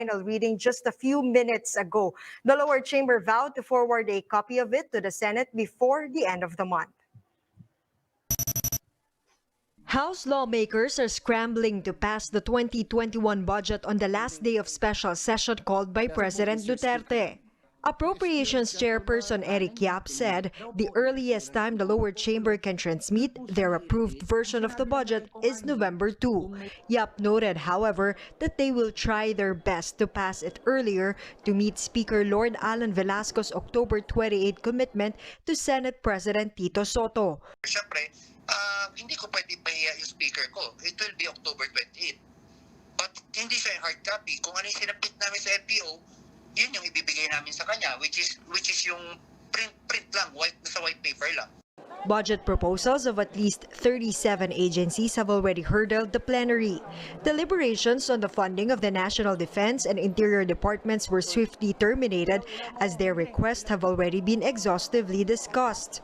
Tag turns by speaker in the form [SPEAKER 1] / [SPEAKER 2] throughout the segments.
[SPEAKER 1] final reading just a few minutes ago. The lower chamber vowed to forward a copy of it to the Senate before the end of the month.
[SPEAKER 2] House lawmakers are scrambling to pass the 2021 budget on the last day of special session called by President Duterte. Appropriations Chairperson Eric Yap said the earliest time the lower chamber can transmit their approved version of the budget is November 2. Yap noted, however, that they will try their best to pass it earlier to meet Speaker Lord Alan Velasco's October 28 commitment to Senate President Tito Soto.
[SPEAKER 3] Siyempre, hindi ko pwede pahiya yung speaker ko. It will be October 28. But hindi siya yung hard copy. Kung ano yung sinapit namin sa FPO, yun yung ibibigay namin sa kanya, which is yung print lang, sa white paper lang.
[SPEAKER 2] Budget proposals of at least 37 agencies have already hurdled the plenary. Deliberations on the funding of the National Defense and Interior Departments were swiftly terminated as their requests have already been exhaustively discussed.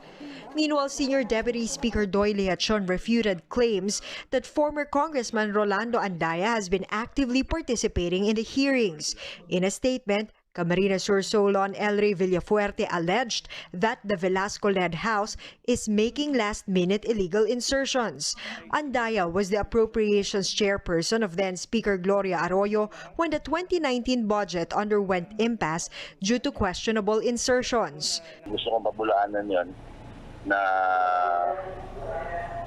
[SPEAKER 2] Meanwhile, Senior Deputy Speaker Doy Leachon refuted claims that former Congressman Rolando Andaya has been actively participating in the hearings. In a statement, Camarines Sur Solon Elrey Villafuerte alleged that the Velasco-led House is making last-minute illegal insertions. Andaya was the appropriations chairperson of then-Speaker Gloria Arroyo when the 2019 budget underwent impasse due to questionable insertions.
[SPEAKER 4] Gusto kong pabulaanan yon na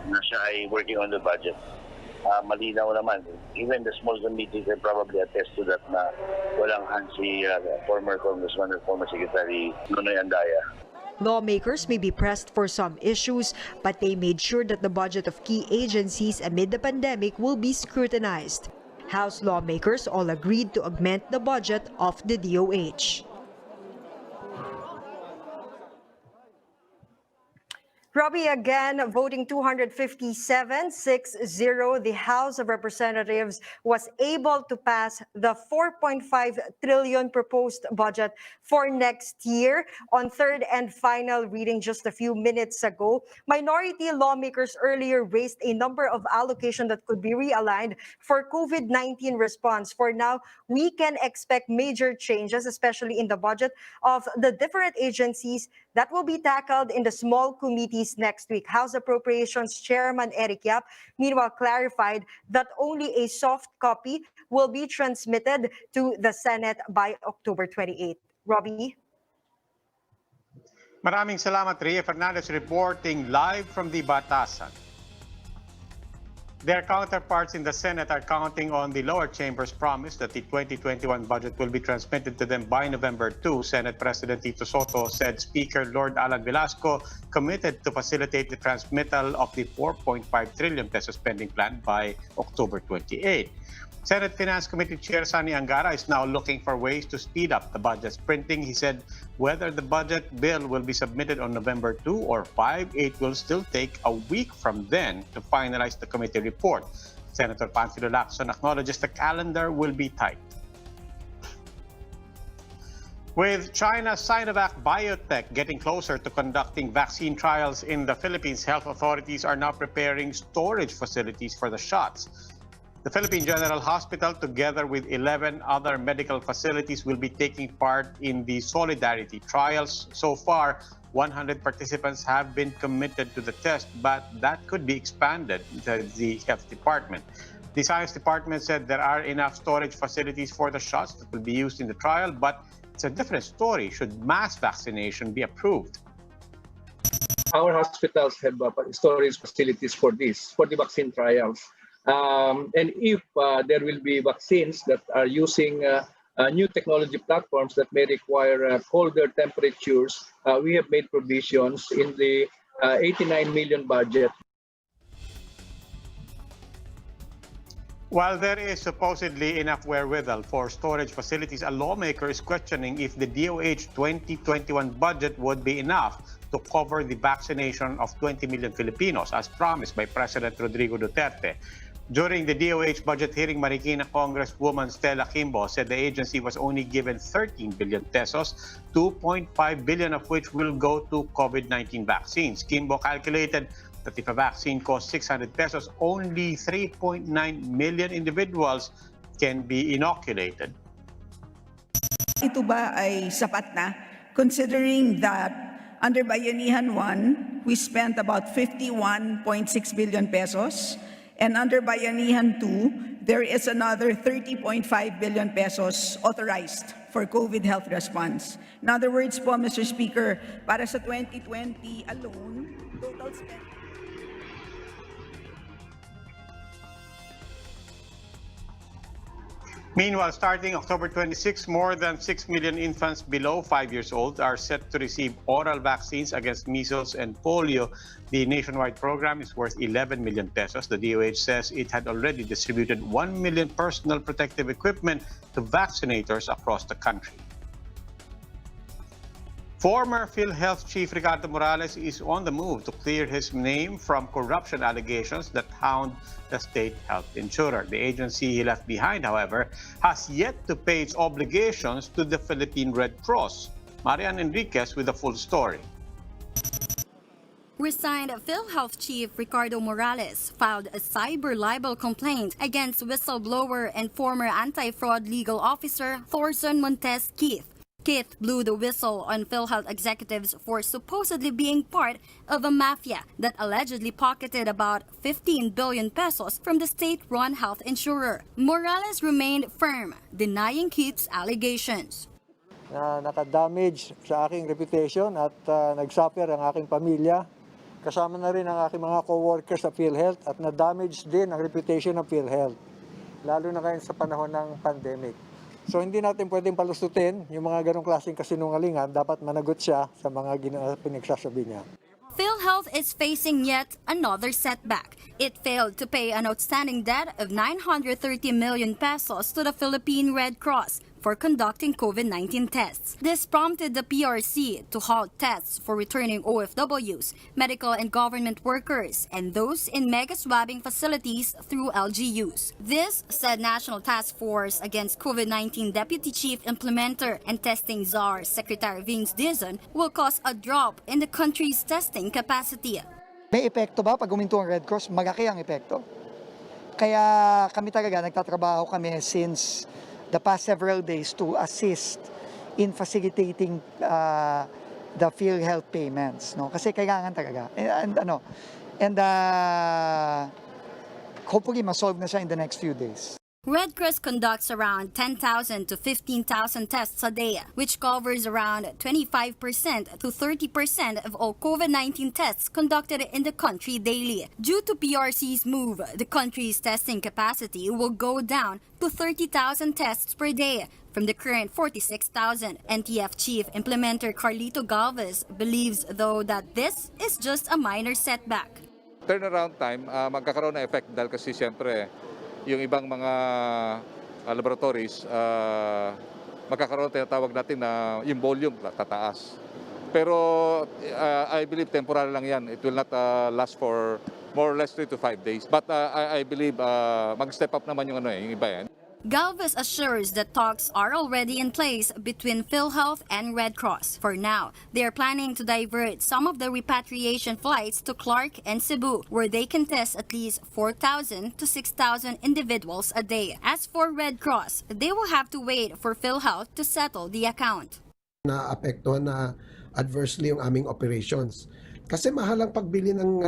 [SPEAKER 4] siya ay working on the budget. Malinaw naman. Even the small committees can probably attest to that na walang hands si former Congressman or former Secretary Nonoy Andaya.
[SPEAKER 2] Lawmakers may be pressed for some issues, but they made sure that the budget of key agencies amid the pandemic will be scrutinized. House lawmakers all agreed to augment the budget of the DOH.
[SPEAKER 1] Robbie, again, voting 257-6-0, the House of Representatives was able to pass the 4.5 trillion proposed budget for next year on third and final reading just a few minutes ago. Minority lawmakers earlier raised a number of allocations that could be realigned for COVID-19 response. For now, we can expect major changes, especially in the budget of the different agencies that will be tackled in the small committees next week. House Appropriations Chairman Eric Yap, meanwhile, clarified that only a soft copy will be transmitted to the Senate by October 28. Robbie?
[SPEAKER 5] Maraming salamat, Ria Fernandez, reporting live from the Batasan. Their counterparts in the Senate are counting on the lower chamber's promise that the 2021 budget will be transmitted to them by November 2. Senate President Tito Soto said Speaker Lord Alan Velasco committed to facilitate the transmittal of the 4.5 trillion peso spending plan by October 28. Senate Finance Committee Chair Sani Angara is now looking for ways to speed up the budget's printing. He said whether the budget bill will be submitted on November 2 or 5, it will still take a week from then to finalize the committee report. Senator Panfilo Lacson acknowledges the calendar will be tight. With China's Sinovac Biotech getting closer to conducting vaccine trials in the Philippines, health authorities are now preparing storage facilities for the shots. The Philippine General Hospital, together with 11 other medical facilities, will be taking part in the Solidarity trials. So far, 100 participants have been committed to the test, but that could be expanded to the Health Department. The Science Department said there are enough storage facilities for the shots that will be used in the trial, but it's a different story should mass vaccination be approved.
[SPEAKER 6] Our hospitals have storage facilities for this, for the vaccine trials. And if there will be vaccines that are using new technology platforms that may require colder temperatures, we have made provisions in the 89 million budget.
[SPEAKER 5] While there is supposedly enough wherewithal for storage facilities, a lawmaker is questioning if the DOH 2021 budget would be enough to cover the vaccination of 20 million Filipinos, as promised by President Rodrigo Duterte. During the DOH budget hearing, Marikina Congresswoman Stella Kimbo said the agency was only given 13 billion pesos, 2.5 billion of which will go to COVID-19 vaccines. Kimbo calculated that if a vaccine costs 600 pesos, only 3.9 million individuals can be inoculated.
[SPEAKER 7] Ito ba ay sapat na? Considering that under Bayanihan 1, we spent about 51.6 billion pesos. And under Bayanihan 2, there is another 30.5 billion pesos authorized for COVID health response. In other words po, Mr. Speaker, para sa 2020 alone, total spend...
[SPEAKER 5] Meanwhile, starting October 26, more than 6 million infants below 5 years old are set to receive oral vaccines against measles and polio. The nationwide program is worth 11 million pesos. The DOH says it had already distributed 1 million personal protective equipment to vaccinators across the country. Former PhilHealth Chief Ricardo Morales is on the move to clear his name from corruption allegations that hound the state health insurer. The agency he left behind, however, has yet to pay its obligations to the Philippine Red Cross. Marian Enriquez with the full story.
[SPEAKER 8] Resigned PhilHealth Chief Ricardo Morales filed a cyber-libel complaint against whistleblower and former anti-fraud legal officer Thorson Montes Keith. Keith blew the whistle on PhilHealth executives for supposedly being part of a mafia that allegedly pocketed about 15 billion pesos from the state-run health insurer. Morales remained firm, denying Keith's allegations.
[SPEAKER 9] Nakadamage sa aking reputation at nagsuffer ang aking pamilya. Kasama na rin ang aking mga co-workers sa PhilHealth at na-damage din ang reputation ng PhilHealth, lalo na ngayon sa panahon ng pandemic. So hindi natin pwedeng palusutin yung mga ganong klaseng kasinungalingan, dapat managot siya sa mga pinagsasabi niya.
[SPEAKER 8] PhilHealth is facing yet another setback. It failed to pay an outstanding debt of 930 million pesos to the Philippine Red Cross for conducting COVID-19 tests. This prompted the PRC to halt tests for returning OFWs, medical and government workers, and those in mega swabbing facilities through LGUs. This, said National Task Force Against COVID-19 Deputy Chief Implementer and Testing Czar Secretary Vince Dizon, will cause a drop in the country's testing capacity.
[SPEAKER 9] May epekto ba pag huminto ang Red Cross? Malaki ang epekto. Kaya kami talaga nagtatrabaho kami since the past several days to assist in facilitating the PhilHealth payments, no? Kasi kailangan talaga. And hopefully ma-solve na siya in the next few days.
[SPEAKER 8] Red Cross conducts around 10,000 to 15,000 tests a day, which covers around 25% to 30% of all COVID-19 tests conducted in the country daily. Due to PRC's move, the country's testing capacity will go down to 30,000 tests per day from the current 46,000. NTF Chief Implementer Carlito Galvez believes, though, that this is just a minor setback.
[SPEAKER 10] Turnaround time, magkakaroon na effect dahil kasi siyempre yung ibang mga laboratories, magkakaroon tinatawag natin na yung volume tataas. Pero I believe temporary lang yan. It will not last for more or less 3 to 5 days. But I believe mag-step up naman yung iba yan.
[SPEAKER 8] Galvez assures that talks are already in place between PhilHealth and Red Cross. For now, they are planning to divert some of the repatriation flights to Clark and Cebu, where they can test at least 4,000 to 6,000 individuals a day. As for Red Cross, they will have to wait for PhilHealth to settle the account.
[SPEAKER 11] Naapektuhan na adversely yung aming operations. Kasi mahal ang pagbili ng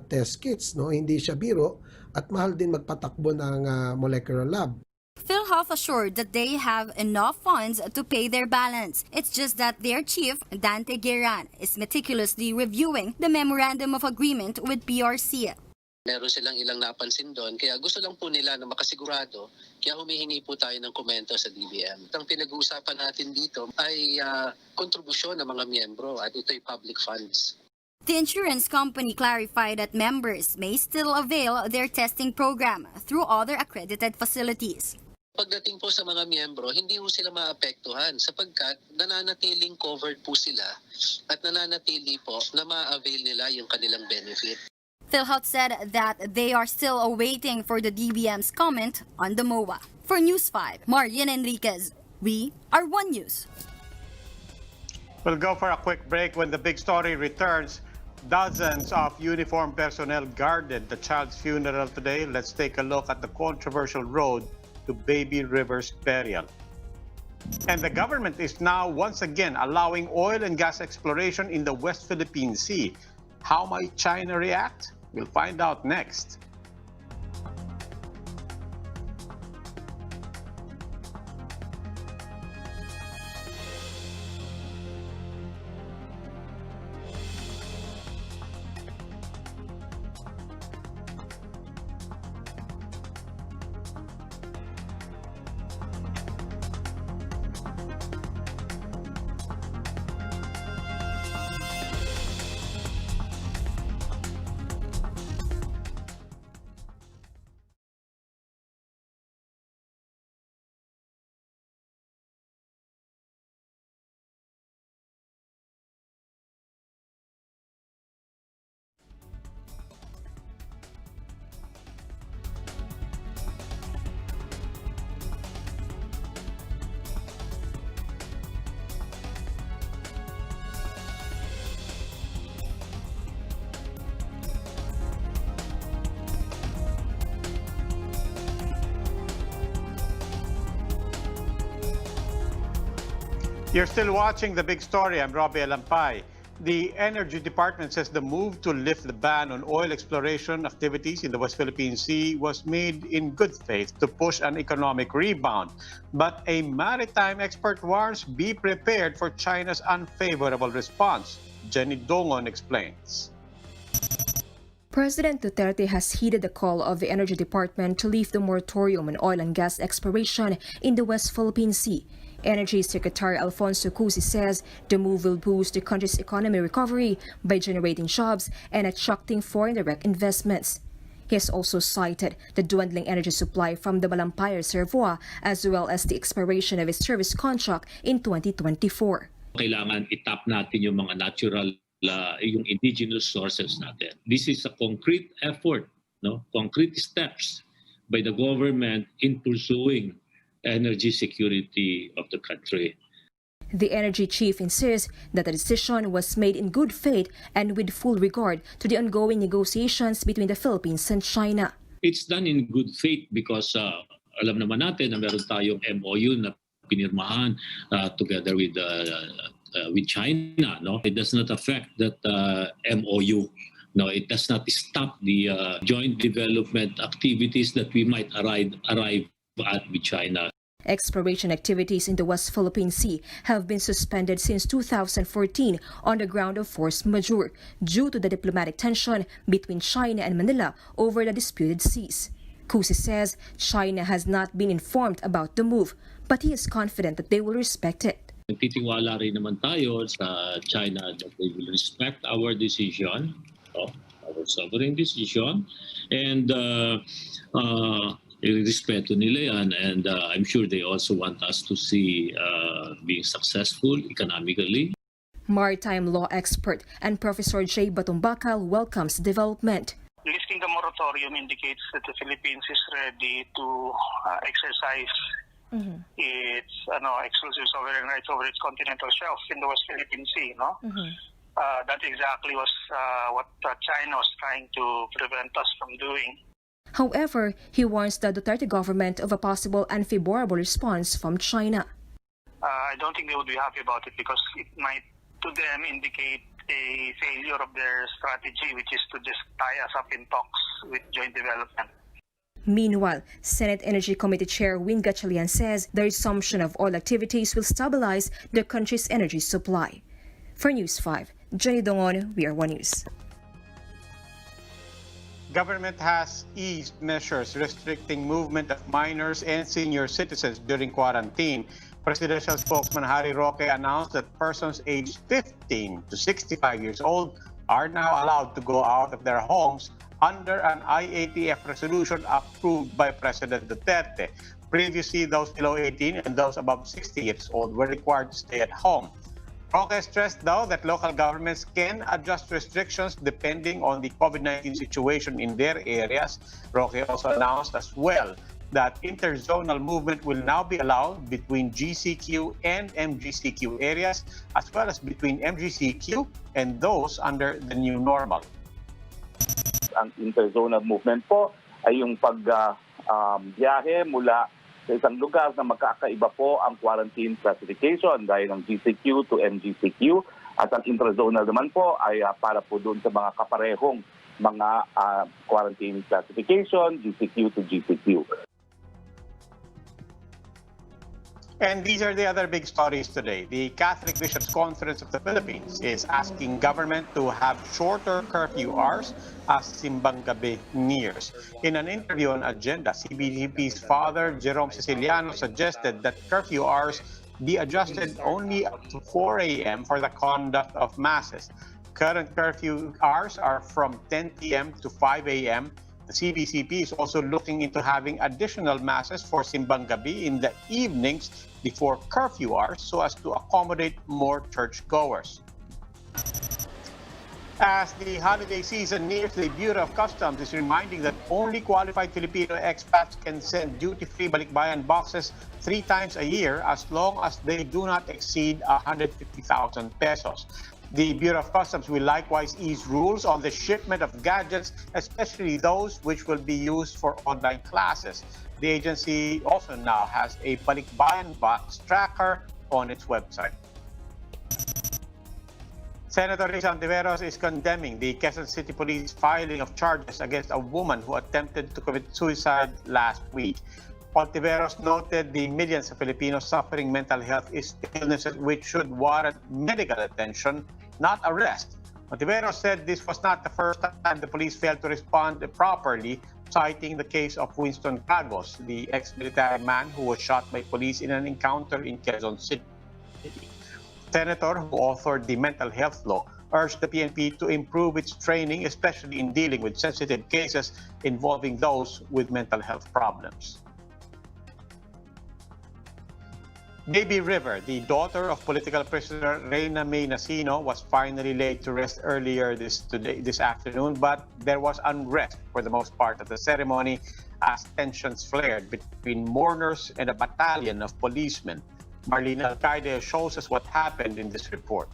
[SPEAKER 11] test kits, no? Hindi siya biro, at mahal din magpatakbo ng molecular lab.
[SPEAKER 8] PhilHealth assured that they have enough funds to pay their balance. It's just that their chief, Dante Gueran, is meticulously reviewing the memorandum of agreement with PRC.
[SPEAKER 12] Meron silang ilang napansin doon, kaya gusto lang po nila na makasigurado, kaya humihingi po tayo ng komento sa DBM. Ang pinag-uusapan natin dito ay kontribusyon ng mga miyembro at ito'y public funds.
[SPEAKER 8] The insurance company clarified that members may still avail their testing program through other accredited facilities.
[SPEAKER 12] Pagdating po sa mga miyembro, hindi po sila maapektuhan sapagkat nananatiling covered po sila at nananatili po na ma-avail nila yung kanilang benefit.
[SPEAKER 8] PhilHealth said that they are still awaiting for the DBM's comment on the MOA. For News 5, Marian Enriquez, we are One News.
[SPEAKER 5] We'll go for a quick break. When the big story returns, dozens of uniformed personnel guarded the child's funeral today. Let's take a look at the controversial road to Baby River's burial. And the government is now once again allowing oil and gas exploration in the West Philippine Sea. How might China react? We'll find out next. You're still watching The Big Story. I'm Robbie Alampay. The Energy Department says the move to lift the ban on oil exploration activities in the West Philippine Sea was made in good faith to push an economic rebound. But a maritime expert warns, be prepared for China's unfavorable response. Jenny Dongon explains.
[SPEAKER 13] President Duterte has heeded the call of the Energy Department to lift the moratorium on oil and gas exploration in the West Philippine Sea. Energy Secretary Alfonso Cusi says the move will boost the country's economy recovery by generating jobs and attracting foreign direct investments. He has also cited the dwindling energy supply from the Malampay Reservoir as well as the expiration of his service contract in 2024.
[SPEAKER 14] Kailangan itap natin yung mga natural, yung indigenous sources natin. This is a concrete effort, concrete steps by the government in pursuing energy security of the country.
[SPEAKER 13] The energy chief insists that the decision was made in good faith and with full regard to the ongoing negotiations between the Philippines and China.
[SPEAKER 14] It's done in good faith because alam naman natin na meron tayong MOU na pinirmahan together with China. No, it does not affect that MOU. No, it does not stop the joint development activities that we might arrive at with China.
[SPEAKER 13] Exploration activities in the West Philippine Sea have been suspended since 2014 on the ground of force majeure due to the diplomatic tension between China and Manila over the disputed seas. Cusi says China has not been informed about the move, but he is confident that they will respect it.
[SPEAKER 14] Titiwala rin naman tayo sa China that they will respect our decision, our sovereign decision, and respeto nila yan, and I'm sure they also want us to see being successful economically.
[SPEAKER 13] Maritime law expert and Professor J. Batumbakal welcomes development.
[SPEAKER 15] Lifting the moratorium indicates that the Philippines is ready to exercise its exclusive sovereign rights over its continental shelf in the West Philippine Sea. That exactly was what China was trying to prevent us from doing.
[SPEAKER 13] However, he warns the Duterte government of a possible unfavorable response from China.
[SPEAKER 15] I don't think they would be happy about it because it might, to them, indicate a failure of their strategy, which is to just tie us up in talks with joint development.
[SPEAKER 13] Meanwhile, Senate Energy Committee Chair Win Gatchalian says the resumption of oil activities will stabilize the country's energy supply. For News 5, Jenny Dongon, We Are One News.
[SPEAKER 5] Government has eased measures restricting movement of minors and senior citizens during quarantine. Presidential spokesman Harry Roque announced that persons aged 15 to 65 years old are now allowed to go out of their homes under an IATF resolution approved by President Duterte. Previously, those below 18 and those above 60 years old were required to stay at home. Roque stressed, though, that local governments can adjust restrictions depending on the COVID-19 situation in their areas. Roque also announced as well that interzonal movement will now be allowed between GCQ and MGCQ areas, as well as between MGCQ and those under the new normal.
[SPEAKER 16] Ang interzonal movement po ay yung pagbiyahe mula sa isang lugar na magkakaiba po ang quarantine classification dahil ng GCQ to MGCQ at ang intrazonal naman po ay para po doon sa mga kaparehong mga quarantine classification, GCQ to GCQ.
[SPEAKER 5] And these are the other big stories today. The Catholic Bishops' Conference of the Philippines is asking government to have shorter curfew hours as Simbang Gabi nears. In an interview on Agenda, CBGP's Father Jerome Siciliano suggested that curfew hours be adjusted only up to 4 a.m. for the conduct of masses. Current curfew hours are from 10 p.m. to 5 a.m. The CBCP is also looking into having additional masses for Simbang Gabi in the evenings before curfew hours so as to accommodate more churchgoers. As the holiday season nears, the Bureau of Customs is reminding that only qualified Filipino expats can send duty-free balikbayan boxes 3 times a year as long as they do not exceed 150,000 pesos. The Bureau of Customs will likewise ease rules on the shipment of gadgets, especially those which will be used for online classes. The agency also now has a balikbayan box tracker on its website. Senator Risa Ontiveros is condemning the Quezon City Police filing of charges against a woman who attempted to commit suicide last week. Ontiveros noted the millions of Filipinos suffering mental health illnesses which should warrant medical attention, not arrest. Ontiveros said this was not the first time the police failed to respond properly, citing the case of Winston Cargos, the ex-military man who was shot by police in an encounter in Quezon City. Senator, who authored the mental health law, urged the PNP to improve its training, especially in dealing with sensitive cases involving those with mental health problems. Baby River, the daughter of political prisoner Reyna May Nasino, was finally laid to rest earlier this afternoon, but there was unrest for the most part of the ceremony as tensions flared between mourners and a battalion of policemen. Marlene Alcaide shows us what happened in this report.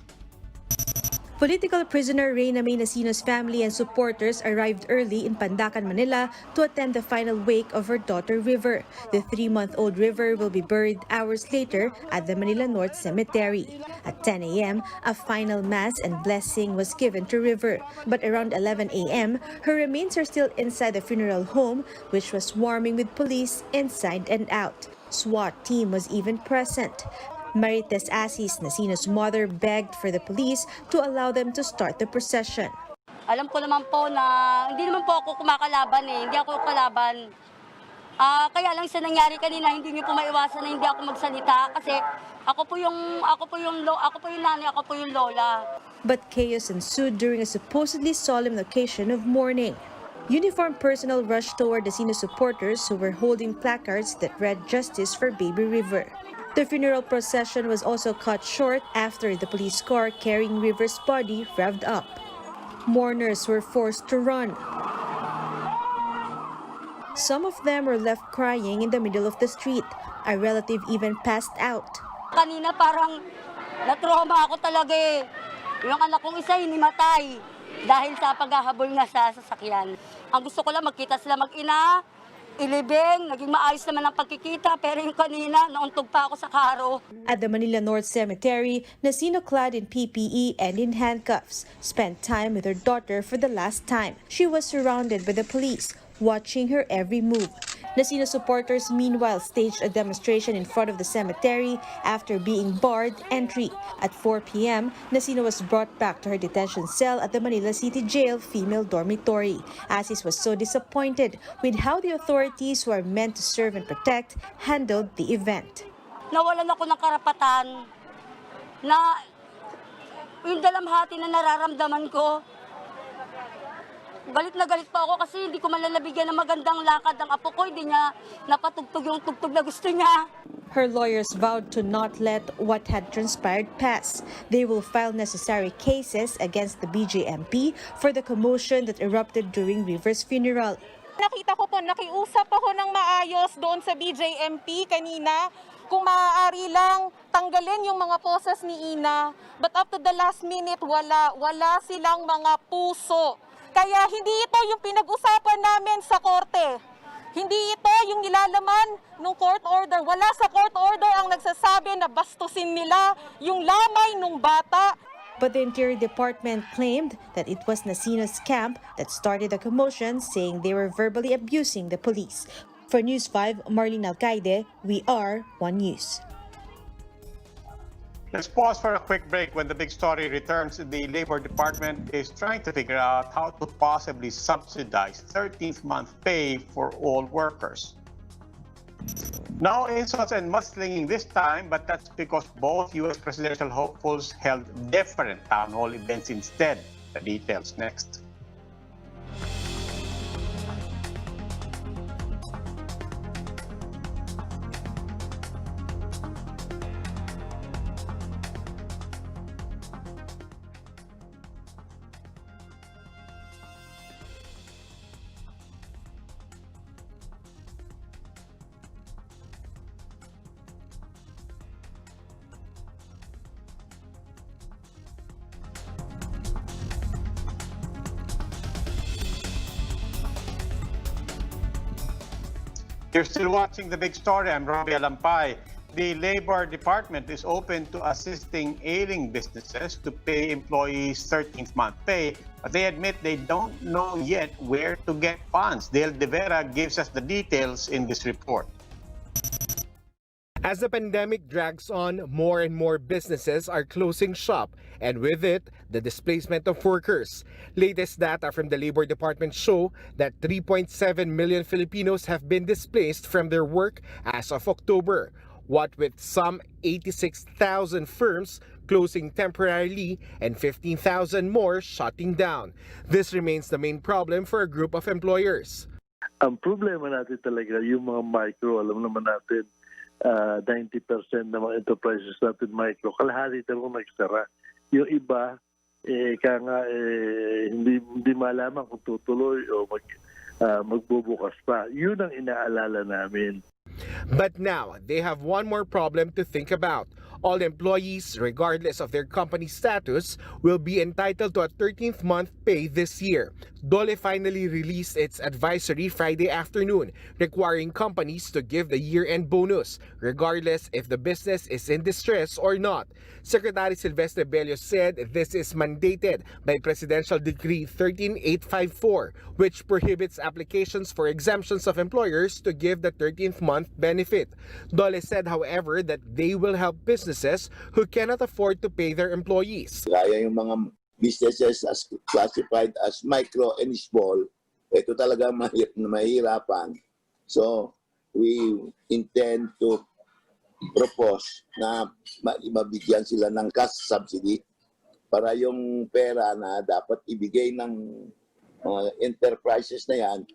[SPEAKER 13] Political prisoner Reyna May Nasino's family and supporters arrived early in Pandacan, Manila to attend the final wake of her daughter River. The 3-month-old River will be buried hours later at the Manila North Cemetery. At 10 a.m., a final mass and blessing was given to River. But around 11 a.m., her remains are still inside the funeral home, which was swarming with police inside and out. SWAT team was even present. Marites Asis, Nasino's mother, begged for the police to allow them to start the procession.
[SPEAKER 17] Alam ko naman po na hindi naman po ako kumakalaban hindi ako kalaban. Kaya lang sa nangyari kanina, hindi niyo po maiwasan na hindi ako magsalita kasi ako po yung nanay, ako po yung lola.
[SPEAKER 13] But chaos ensued during a supposedly solemn occasion of mourning. Uniformed personnel rushed toward Nasino supporters who were holding placards that read "Justice for Baby River." The funeral procession was also cut short after the police car carrying River's body revved up. Mourners were forced to run. Some of them were left crying in the middle of the street. A relative even passed out.
[SPEAKER 17] Kanina parang na-trauma ako talaga Yung anak kong isa hinimatay dahil sa paghahabol nga sa sasakyan. Ang gusto ko lang magkita sila mag-ina, ilibing, naging maayos naman ang pagkikita, pero yung kanina, nauntog pa ako sa karo.
[SPEAKER 13] At the Manila North Cemetery, Nasino, clad in PPE and in handcuffs, spent time with her daughter for the last time. She was surrounded by the police, watching her every move. Nasino supporters meanwhile staged a demonstration in front of the cemetery after being barred entry. At 4 p.m., Nasino was brought back to her detention cell at the Manila City Jail female dormitory. Asis was so disappointed with how the authorities who are meant to serve and protect handled the event.
[SPEAKER 17] Nawalan ako ng karapatan na yung dalamhati na nararamdaman ko. Galit na galit pa ako kasi hindi ko malalabigyan ng magandang lakad ang apo ko. Hindi niya napatugtog yung tugtog na gusto niya.
[SPEAKER 13] Her lawyers vowed to not let what had transpired pass. They will file necessary cases against the BJMP for the commotion that erupted during River's funeral.
[SPEAKER 18] Nakita ko po, nakiusap ako ng maayos doon sa BJMP kanina. Kung maaari lang, tanggalin yung mga poses ni Ina. But up to the last minute, wala silang mga puso. Kaya hindi ito yung pinag-usapan namin sa korte. Hindi ito yung nilalaman ng court order. Wala sa court order ang nagsasabi na bastusin nila yung lamay ng bata.
[SPEAKER 19] But the Interior Department claimed that it was Nasino's camp that started the commotion, saying they were verbally abusing the police. For News 5, Marlene Alcaide, we are One News.
[SPEAKER 5] Let's pause for a quick break. When the big story returns, the Labor Department is trying to figure out how to possibly subsidize 13th month pay for all workers. No insults and mudslinging this time, but that's because both U.S. presidential hopefuls held different town hall events instead. The details next. You're still watching The Big Story. I'm Robbie Alampay. The Labor Department is open to assisting ailing businesses to pay employees 13th month pay, but they admit they don't know yet where to get funds. Dale De Vera gives us the details in this report.
[SPEAKER 20] As the pandemic drags on, more and more businesses are closing shop, and with it, the displacement of workers. Latest data from the Labor Department show that 3.7 million Filipinos have been displaced from their work as of October, what with some 86,000 firms closing temporarily and 15,000 more shutting down. This remains the main problem for a group of employers.
[SPEAKER 21] Ang problema natin talaga, yung mga micro, alam naman natin, 90% ng mga enterprises natin micro, kalahati talagang nagsara. Yung iba, hindi malaman kung tutuloy o magbubukas pa. Yun ang inaalala namin.
[SPEAKER 20] But now, they have one more problem to think about. All employees, regardless of their company status, will be entitled to a 13th month pay this year. DOLE finally released its advisory Friday afternoon, requiring companies to give the year-end bonus, regardless if the business is in distress or not. Secretary Silvestre Bello said this is mandated by Presidential Decree 13854, which prohibits applications for exemptions of employers to give the 13th month benefit. DOLE said, however, that they will help businesses who cannot afford to pay their employees.
[SPEAKER 22] Kaya yung mga businesses as classified as micro and small, ito talaga mahirapan. So, we intend to propose na mabigyan sila ng cash subsidy para yung pera na dapat ibigay ng enterprises na yan,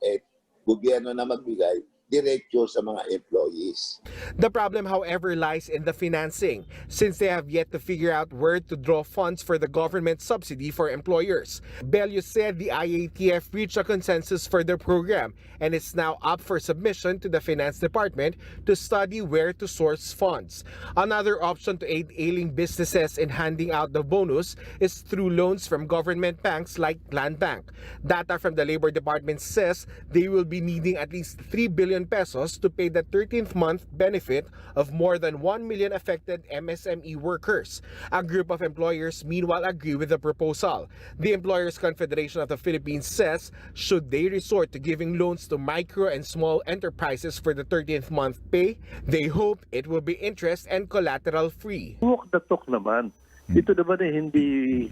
[SPEAKER 22] gobyerno na magbigay, diretso sa mga employees.
[SPEAKER 20] The problem, however, lies in the financing, since they have yet to figure out where to draw funds for the government subsidy for employers. Bello said the IATF reached a consensus for the program, and it's now up for submission to the Finance Department to study where to source funds. Another option to aid ailing businesses in handing out the bonus is through loans from government banks like Land Bank. Data from the Labor Department says they will be needing at least 3 billion pesos to pay the 13th month benefit of more than 1 million affected MSME workers. A group of employers meanwhile agree with the proposal. The Employers Confederation of the Philippines says should they resort to giving loans to micro and small enterprises for the 13th month pay, they hope it will be interest and collateral free.
[SPEAKER 21] Walk the talk naman. Ito naman hindi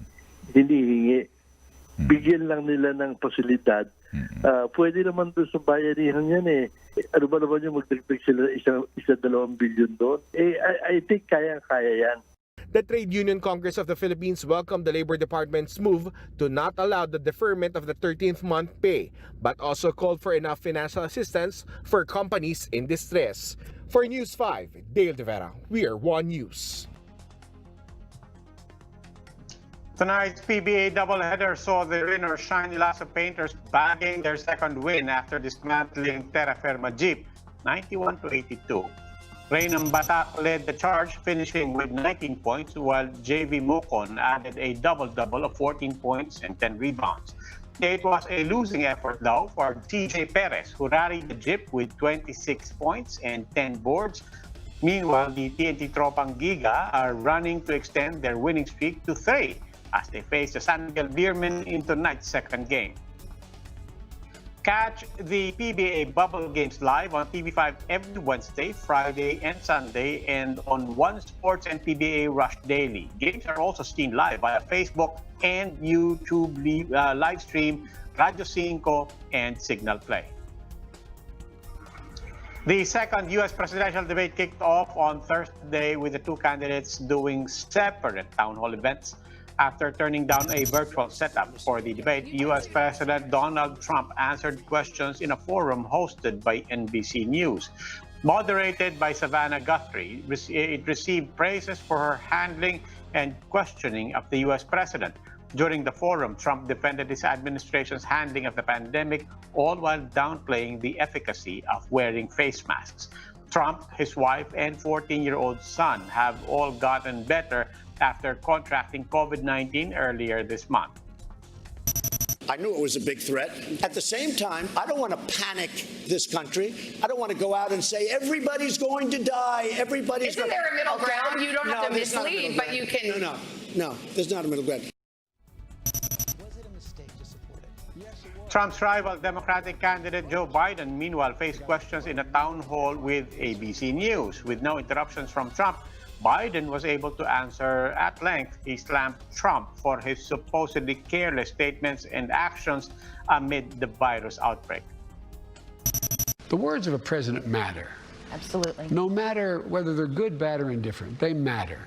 [SPEAKER 21] hingi. Bigyan lang nila ng pasilidad. Pwede naman doon sa bayanihan yan Ano ba naman yung magdagdag sila 1-2 billion doon? I think kaya yan.
[SPEAKER 20] The Trade Union Congress of the Philippines welcomed the Labor Department's move to not allow the deferment of the 13th month pay, but also called for enough financial assistance for companies in distress. For News 5, Dale De Vera, we are One News.
[SPEAKER 5] Tonight's PBA doubleheader saw the Rin or Shine Lasso Painters bagging their second win after dismantling Terra Firma Jeep, 91-82. Rain and Batak led the charge, finishing with 19 points, while JV Mocon added a double-double of 14 points and 10 rebounds. It was a losing effort, though, for TJ Perez, who rallied the jeep with 26 points and 10 boards. Meanwhile, the TNT Tropang Giga are running to extend their winning streak to 3 as they face the San Miguel Beermen in tonight's second game. Catch the PBA Bubble Games live on TV5 every Wednesday, Friday, and Sunday, and on One Sports and PBA Rush Daily. Games are also seen live via Facebook and YouTube live stream, Radio 5, and Signal Play. The second U.S. presidential debate kicked off on Thursday with the two candidates doing separate town hall events. After turning down a virtual setup for the debate, U.S. President Donald Trump answered questions in a forum hosted by NBC News. Moderated by Savannah Guthrie, it received praises for her handling and questioning of the U.S. president. During the forum, Trump defended his administration's handling of the pandemic, all while downplaying the efficacy of wearing face masks. Trump, his wife, and 14-year-old son have all gotten better after contracting COVID-19 earlier this month.
[SPEAKER 3] I knew it was a big threat. At the same time, I don't want to panic this country. I don't want to go out and say everybody's going to die. Everybody's.
[SPEAKER 4] Isn't there a middle ground? You don't have to mislead, but you can.
[SPEAKER 3] No, there's not a middle ground.
[SPEAKER 5] Trump's rival Democratic candidate Joe Biden, meanwhile, faced questions in a town hall with ABC News. With no interruptions from Trump, Biden was able to answer at length. He slammed Trump for his supposedly careless statements and actions amid the virus outbreak.
[SPEAKER 23] The words of a president matter.
[SPEAKER 4] Absolutely.
[SPEAKER 23] No matter whether they're good, bad, or indifferent, they matter.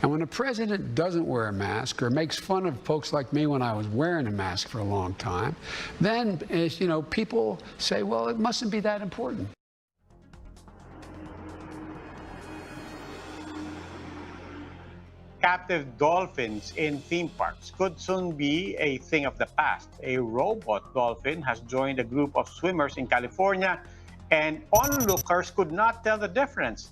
[SPEAKER 23] And when a president doesn't wear a mask or makes fun of folks like me when I was wearing a mask for a long time, then, people say, well, it mustn't be that important.
[SPEAKER 5] Captive dolphins in theme parks could soon be a thing of the past. A robot dolphin has joined a group of swimmers in California, and onlookers could not tell the difference.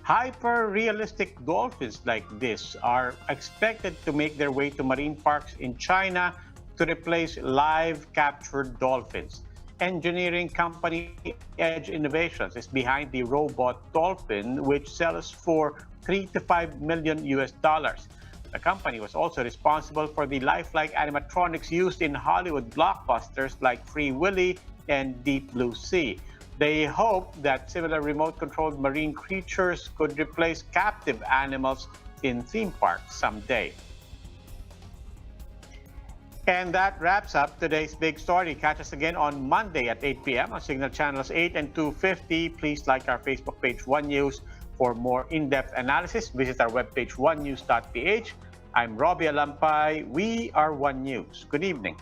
[SPEAKER 5] Hyper-realistic dolphins like this are expected to make their way to marine parks in China to replace live captured dolphins. Engineering company Edge Innovations is behind the robot dolphin, which sells for $3 to $5 million US. The company was also responsible for the lifelike animatronics used in Hollywood blockbusters like Free Willy and Deep Blue Sea. They hope that similar remote-controlled marine creatures could replace captive animals in theme parks someday. And that wraps up today's big story. Catch us again on Monday at 8 p.m. on Signal Channels 8 and 250. Please like our Facebook page, One News. For more in-depth analysis, visit our webpage, onenews.ph. I'm Robbie Alampay. We are One News. Good evening.